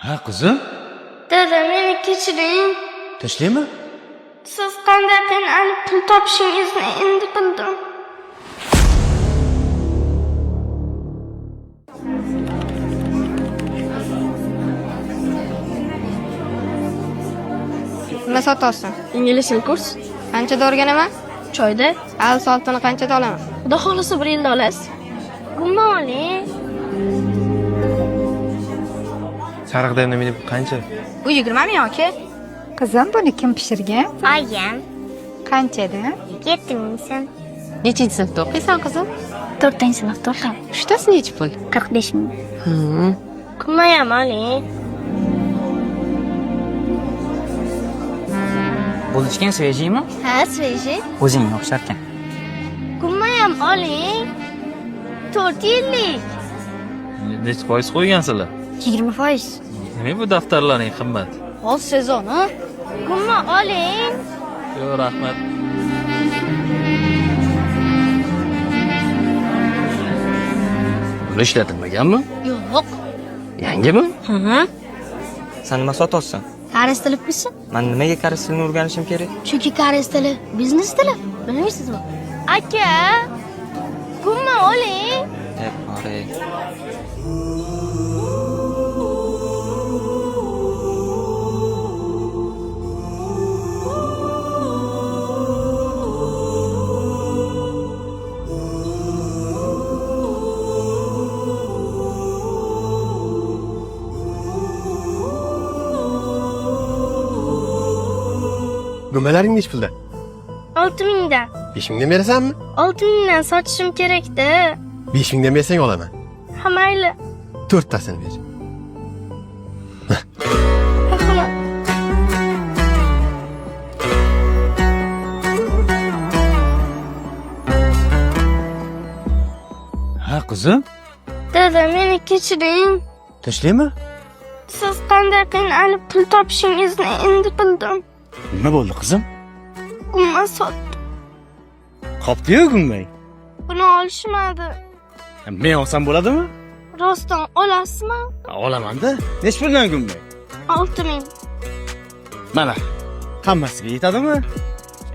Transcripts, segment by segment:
Ha qizim, Dada, meni kechiring. tashlaymi? Siz qanday qiynalib pul topishingizni endi bildim. Nima sotasan? Ingliz til kurs. Qanchada o'rganaman? Choyda. Al soltini qanchada olaman? Xudo xolasa 1 yilda olasiz. Gumma oling. Sariq damda meni qancha? Bu 20 ming yoki? Qizim, buni kim pishirgan? Ayam. Qanchada? 7 ming so'm. Nechinchi sinfda o'qiysan qizim? 4-sinfda o'qiyman. Uchtasi necha pul? 45 ming. Gumma ham oling. Buzichgan svejiymi? Ha, sveji. O'zingga o'xsharkan. Gumma ham oling. 4 yillik. Necha foiz qo'ygansizlar? 20%. Nima bu daftarlarning qimmat? Hol sezon, ha? Gumma oling. Yo'q, rahmat. Buni ishlatilmaganmi? Yo'q. Yangimi? Sen nima sotasan? Koreys tili kursi. Men nimaga koreys tilini o'rganishim kerak? Chunki koreys tili biznes tili. Bilmaysizmi? Aka, gumma oling. Ey, Gumalaring nech pulda? 6 mingdan. 5 mingdan berasanmi? 6 mingdan sotishim kerak-da. 5 mingdan bersang olaman. Ha, mayli. 4 tasini ber. Rahmat. Ha qizim, Dada, meni kechiring. tashlaymi? Siz qanday qiynalib pul topishingizni endi bildim. Nima bo'ldi qizim? Gumma sotdim. Qopdi-yu gummay. Buni olishmadi. Men olsam bo'ladimi? Rostdan olasizmi? Olaman-da. Nech puldan gummay? 6 ming. Mana, hammasiga yetadimi?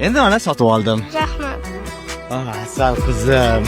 Endi mana sotib oldim. Rahmat. Asal qizim.